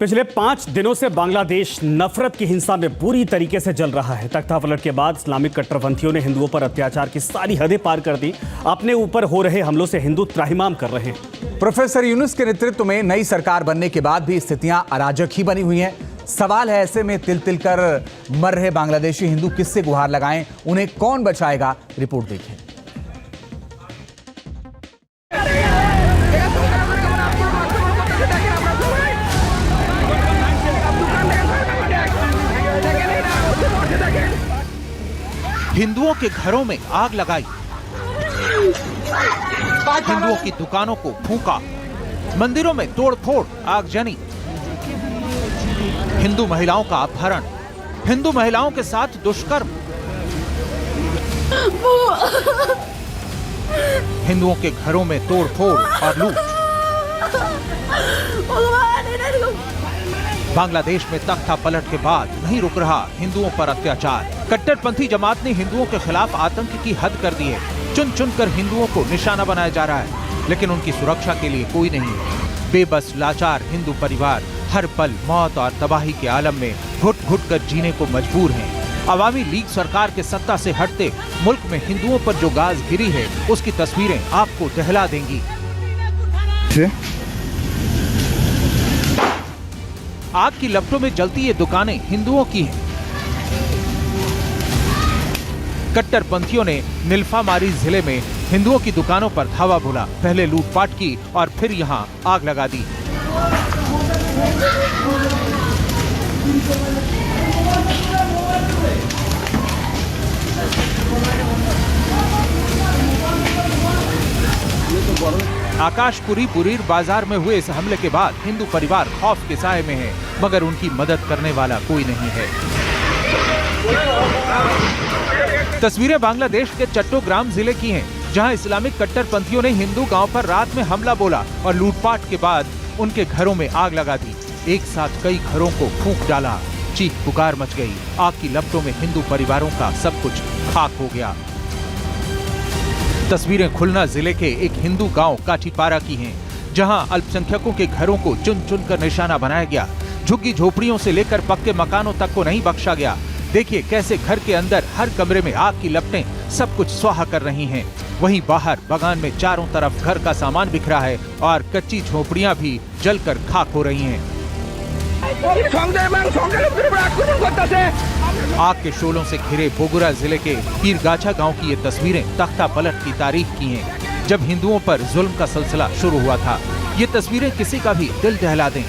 पिछले 5 दिनों से बांग्लादेश नफरत की हिंसा में बुरी तरीके से जल रहा है। तख्तापलट के बाद इस्लामिक कट्टरपंथियों ने हिंदुओं पर अत्याचार की सारी हदें पार कर दी। अपने ऊपर हो रहे हमलों से हिंदू त्राहिमाम कर रहे हैं। प्रोफेसर यूनुस के नेतृत्व में नई सरकार बनने के बाद भी स्थितियां अराजक ही बनी हुई हैं। सवाल है, ऐसे में तिल तिल कर मर रहे बांग्लादेशी हिंदू किससे गुहार लगाएं? उन्हें कौन बचाएगा? रिपोर्ट देखिए। हिंदुओं के घरों में आग लगाई, हिंदुओं की दुकानों को फूंका, मंदिरों में तोड़फोड़, आगजनी, हिंदू महिलाओं का अपहरण, हिंदू महिलाओं के साथ दुष्कर्म, हिंदुओं के घरों में तोड़फोड़ और लूट। बांग्लादेश में तख्तापलट के बाद नहीं रुक रहा हिंदुओं पर अत्याचार। कट्टरपंथी जमात ने हिंदुओं के खिलाफ आतंक की हद कर दी है। चुन चुन कर हिंदुओं को निशाना बनाया जा रहा है, लेकिन उनकी सुरक्षा के लिए कोई नहीं है। बेबस लाचार हिंदू परिवार हर पल मौत और तबाही के आलम में घुट घुट कर जीने को मजबूर हैं। अवामी लीग सरकार के सत्ता से हटते मुल्क में हिंदुओं पर जो गाज गिरी है, उसकी तस्वीरें आपको दहला देंगी। आग की लपटों में जलती ये दुकानें हिंदुओं की हैं। कट्टरपंथियों ने नीलफामारी जिले में हिंदुओं की दुकानों पर धावा बोला। पहले लूटपाट की और फिर यहां आग लगा दी। आकाशपुरी बुरीर बाजार में हुए इस हमले के बाद हिंदू परिवार खौफ के साए में है, मगर उनकी मदद करने वाला कोई नहीं है। तस्वीरें बांग्लादेश के चट्टोग्राम जिले की हैं, जहां इस्लामिक कट्टरपंथियों ने हिंदू गांव पर रात में हमला बोला और लूटपाट के बाद उनके घरों में आग लगा दी। एक साथ कई घरों को फूंक डाला। चीख पुकार मच गई। आग की लपटों में हिंदू परिवारों का सब कुछ खाक हो गया। तस्वीरें खुलना जिले के एक हिंदू गांव काठीपारा की हैं, जहां अल्पसंख्यकों के घरों को चुन चुन कर निशाना बनाया गया। झुग्गी झोपड़ियों से लेकर पक्के मकानों तक को नहीं बख्शा गया। देखिए कैसे घर के अंदर हर कमरे में आग की लपटें सब कुछ स्वाहा कर रही हैं। वहीं बाहर बगान में चारों तरफ घर का सामान बिखरा है और कच्ची झोपड़ियां भी जलकर खाक हो रही हैं। आग के शोलों से घिरे बोगुरा जिले के पीरगाछा गांव की ये तस्वीरें तख्तापलट की तारीख की हैं, जब हिंदुओं पर जुल्म का सिलसिला शुरू हुआ था। ये तस्वीरें किसी का भी दिल दहला दें।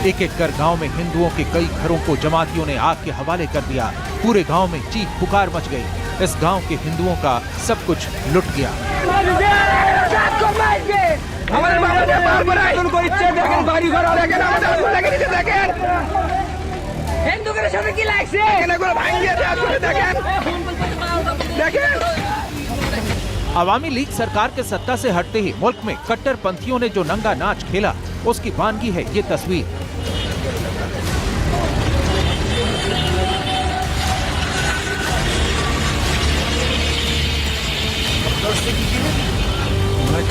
एक एक कर गांव में हिंदुओं के कई घरों को जमातियों ने आग के हवाले कर दिया। पूरे गांव में चीख पुकार मच गई। इस गांव के हिंदुओं का सब कुछ लुट गया। अवामी लीग सरकार के सत्ता से हटते ही मुल्क में कट्टरपंथियों ने जो नंगा नाच खेला, उसकी वानगी है ये तस्वीर।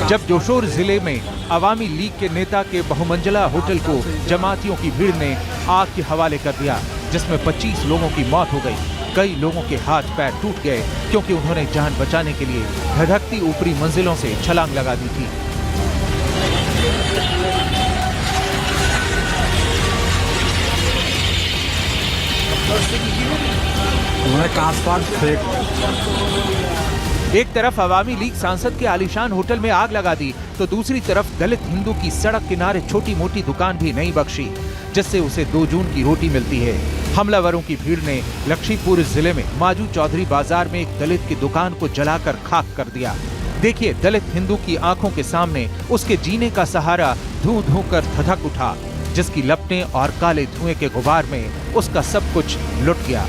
जब जोशोर जिले में अवामी लीग के नेता के बहुमंजिला होटल को जमातियों की भीड़ ने आग के हवाले कर दिया, जिसमें 25 लोगों की मौत हो गई। कई लोगों के हाथ पैर टूट गए, क्योंकि उन्होंने जान बचाने के लिए धधकती ऊपरी मंजिलों से छलांग लगा दी थी। एक तरफ अवामी लीग सांसद के आलीशान होटल में आग लगा दी, तो दूसरी तरफ दलित हिंदू की सड़क किनारे छोटी मोटी दुकान भी नहीं बख्शी, जिससे उसे 2 जून की रोटी मिलती है। हमलावरों की भीड़ ने लक्ष्मीपुर जिले में माजू चौधरी बाजार में एक दलित की दुकान को जलाकर खाक कर दिया। देखिए दलित हिंदू की आंखों के सामने उसके जीने का सहारा धू धू कर धधक उठा, जिसकी लपटें और काले धुएं के गुबार में उसका सब कुछ लुट गया।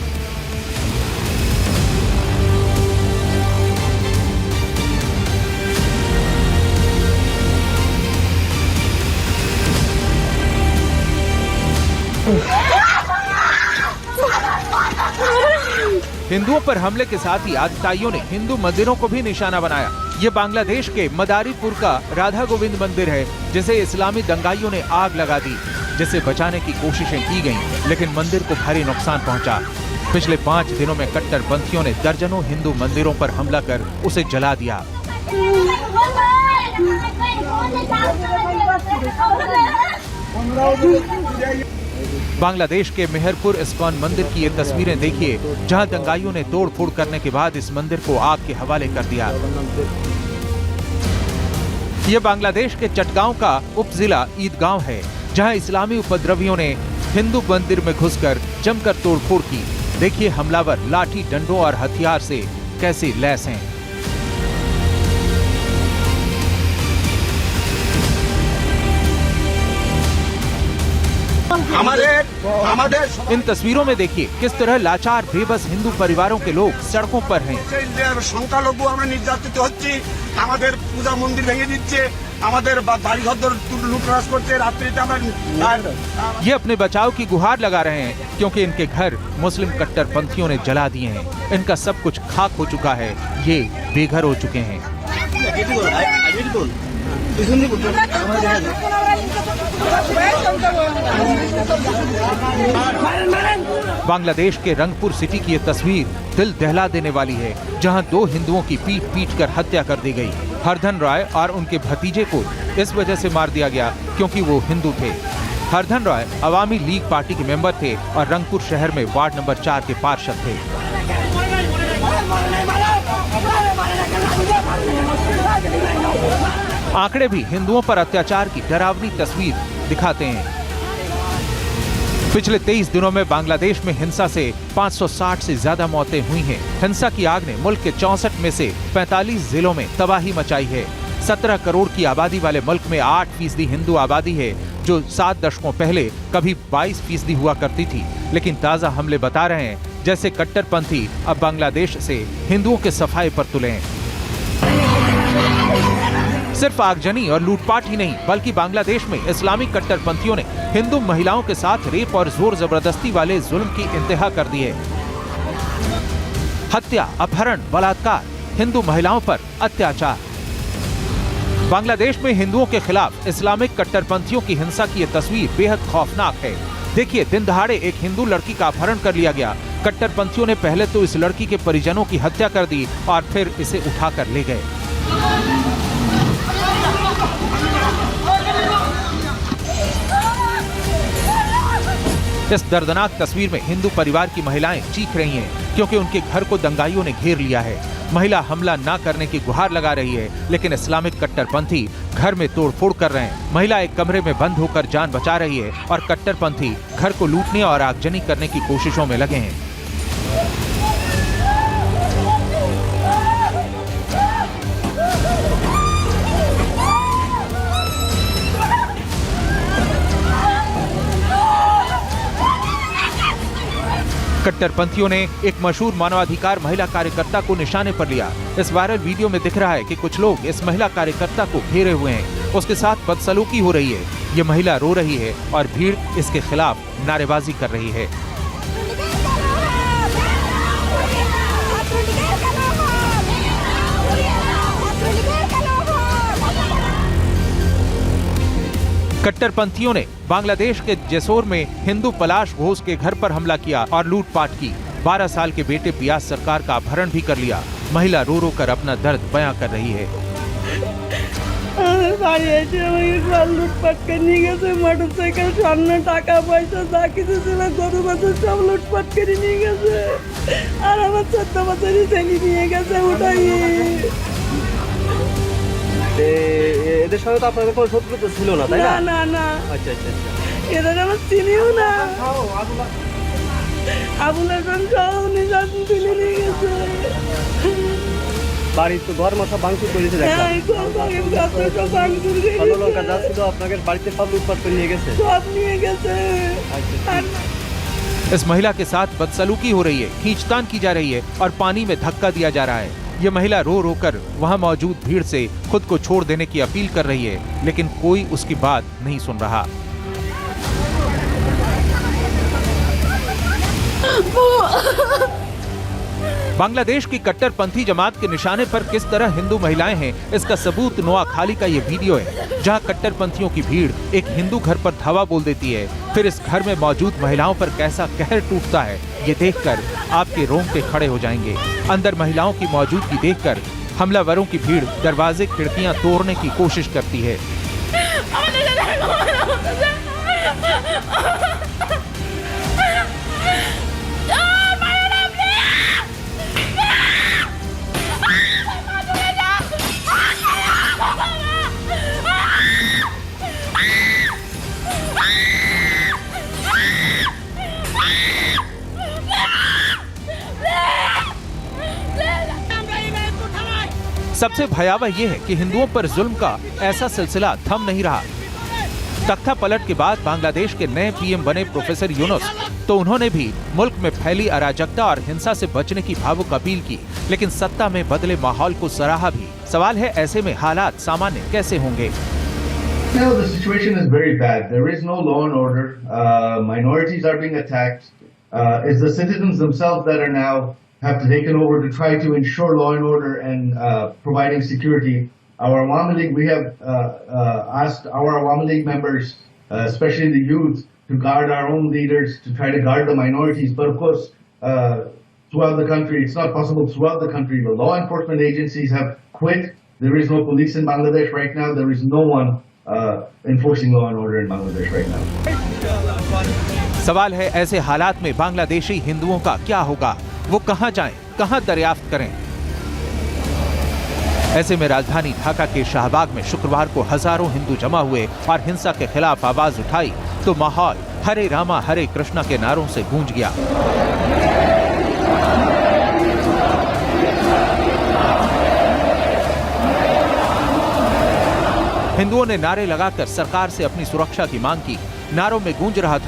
हिंदुओं पर हमले के साथ ही आतताइयों ने हिंदू मंदिरों को भी निशाना बनाया। ये बांग्लादेश के मदारीपुर का राधा गोविंद मंदिर है, जिसे इस्लामी दंगाइयों ने आग लगा दी, जिसे बचाने की कोशिशें की गईं, लेकिन मंदिर को भारी नुकसान पहुंचा। पिछले 5 दिनों में कट्टरपंथियों ने दर्जनों हिंदू मंदिरों पर हमला कर उसे जला दिया। बांग्लादेश के मेहरपुर इस्कॉन मंदिर की ये तस्वीरें देखिए, जहां दंगाइयों ने तोड़फोड़ करने के बाद इस मंदिर को आग के हवाले कर दिया। ये बांग्लादेश के चटगांव का उपजिला ईदगांव है, जहां इस्लामी उपद्रवियों ने हिंदू मंदिर में घुसकर जमकर तोड़फोड़ की। देखिए हमलावर लाठी डंडों और हथियार से कैसे लैस हैं। इन तस्वीरों में देखिए किस तरह लाचार बेबस हिंदू परिवारों के लोग सड़कों पर हैं। সংখ্যালঘু আমরা নির্যাতিত হচ্ছি, আমাদের পূজা মন্দির ভেঙে দিচ্ছে, আমাদের বাড়িঘর লুটতরাজ করছে, রাত্রিতে আমরা ये अपने बचाव की गुहार लगा रहे हैं, क्योंकि इनके घर मुस्लिम कट्टरपंथियों ने जला दिए हैं। इनका सब कुछ खाक हो चुका है, ये बेघर हो चुके हैं। बांग्लादेश के रंगपुर सिटी की ये तस्वीर दिल दहला देने वाली है, जहां 2 हिंदुओं की पीट पीट कर हत्या कर दी गई। हरधन राय और उनके भतीजे को इस वजह से मार दिया गया क्योंकि वो हिंदू थे। हरधन राय अवामी लीग पार्टी के मेंबर थे और रंगपुर शहर में वार्ड नंबर 4 के पार्षद थे। आंकड़े भी हिंदुओं पर अत्याचार की डरावनी तस्वीर दिखाते हैं। पिछले 23 दिनों में बांग्लादेश में हिंसा से 560 से ज्यादा मौतें हुई हैं। हिंसा की आग ने मुल्क के 64 में से 45 जिलों में तबाही मचाई है। 17 करोड़ की आबादी वाले मुल्क में 8% हिंदू आबादी है, जो 7 दशकों पहले कभी 22% हुआ करती थी। लेकिन ताजा हमले बता रहे हैं जैसे कट्टरपंथी अब बांग्लादेश से हिंदुओं के सफाए पर तुले हैं। सिर्फ आगजनी और लूटपाट ही नहीं, बल्कि बांग्लादेश में इस्लामी कट्टरपंथियों ने हिंदू महिलाओं के साथ रेप और जोर जबरदस्ती वाले जुल्म की इंतहा कर दी है। हत्या, अपहरण, बलात्कार, हिंदू महिलाओं पर अत्याचार। बांग्लादेश में हिंदुओं के खिलाफ इस्लामिक कट्टरपंथियों की हिंसा की यह तस्वीर बेहद खौफनाक है। देखिए, दिन दहाड़े एक हिंदू लड़की का अपहरण कर लिया गया। कट्टरपंथियों ने पहले तो इस लड़की के परिजनों की हत्या कर दी और फिर इसे उठाकर ले गए। इस दर्दनाक तस्वीर में हिंदू परिवार की महिलाएं चीख रही हैं, क्योंकि उनके घर को दंगाइयों ने घेर लिया है। महिला हमला ना करने की गुहार लगा रही है, लेकिन इस्लामिक कट्टरपंथी घर में तोड़फोड़ कर रहे हैं। महिला एक कमरे में बंद होकर जान बचा रही है और कट्टरपंथी घर को लूटने और आगजनी करने की कोशिशों में लगे हैं। कट्टरपंथियों ने एक मशहूर मानवाधिकार महिला कार्यकर्ता को निशाने पर लिया। इस वायरल वीडियो में दिख रहा है कि कुछ लोग इस महिला कार्यकर्ता को घेरे हुए हैं, उसके साथ बदसलूकी हो रही है। ये महिला रो रही है और भीड़ इसके खिलाफ नारेबाजी कर रही है। कट्टरपंथियों ने बांग्लादेश के जेसोर में हिंदू पलाश घोष के घर पर हमला किया और लूटपाट की। 12 साल के बेटे पियास सरकार का अपहरण भी कर लिया। महिला रो रो कर अपना दर्द बयां कर रही है। लूटपाट करने गए, मोटरसाइकिल, स्वर्ण, टाका पैसा जा किसी गरु बछर सब लूटपाट कर নিয়ে গেছে আর আমার 14 বছরের ছেলে নিয়ে গেছে উঠাইয়ে। এদের সঙ্গে তো আপনাদের কোনো শত্রুতা ছিল না, তাই না? না না। আচ্ছা আচ্ছা আচ্ছা। এদের আমার চিনিও না। আবুল হাসান সহ নিজাম তুলে নিয়ে গেছে। বাড়ির তো ঘর মাথা ভাঙচুর করেছে দেখলাম। লঙ্কা যা ছিল আপনাদের বাড়িতে সব লুটপাট করে নিয়ে গেছে। সব নিয়ে গেছে। इस महिला के साथ बदसलूकी हो रही है, खींचतान की जा रही है और पानी में धक्का दिया जा रहा है। ये महिला रो रो कर वहाँ मौजूद भीड़ से खुद को छोड़ देने की अपील कर रही है, लेकिन कोई उसकी बात नहीं सुन रहा। बांग्लादेश की कट्टरपंथी जमात के निशाने पर किस तरह हिंदू महिलाएं हैं, इसका सबूत नोआखाली का ये वीडियो है, जहां कट्टरपंथियों की भीड़ एक हिंदू घर पर धावा बोल देती है। फिर इस घर में मौजूद महिलाओं पर कैसा कहर टूटता है, ये देखकर आपके रोंगटे खड़े हो जाएंगे। अंदर महिलाओं की मौजूदगी देखकर हमलावरों की भीड़ दरवाजे खिड़कियां तोड़ने की कोशिश करती है। सबसे भयावह यह है कि हिंदुओं पर जुल्म का ऐसा सिलसिला थम नहीं रहा। तख्ता पलट के बाद बांग्लादेश के नए पीएम बने प्रोफेसर यूनुस, तो उन्होंने भी मुल्क में फैली अराजकता और हिंसा से बचने की भावुक अपील की, लेकिन सत्ता में बदले माहौल को सराहा भी। सवाल है, ऐसे में हालात सामान्य कैसे होंगे? No, the situation is very bad. There is no law and order. Minorities are being attacked. It's the citizens themselves that are now have taken over to try to ensure law and order and providing security. Our Awami League, we have asked our Awami League members, especially the youth, to guard our own leaders, to try to guard the minorities. But of course, throughout the country, it's not possible throughout the country. The law enforcement agencies have quit. There is no police in Bangladesh right now. There is no one enforcing law and order in Bangladesh right now. सवाल है, ऐसे हालात में बांग्लादेशी हिंदुओं का क्या होगा? वो कहां जाएं, कहां दरियाफ्त करें? ऐसे में राजधानी ढाका के शाहबाग में शुक्रवार को हजारों हिंदू जमा हुए और हिंसा के खिलाफ आवाज उठाई, तो माहौल हरे रामा हरे कृष्णा के नारों से गूंज गया। हिंदुओं ने नारे लगाकर सरकार से अपनी सुरक्षा की मांग की। नारों में गूंज रहा था,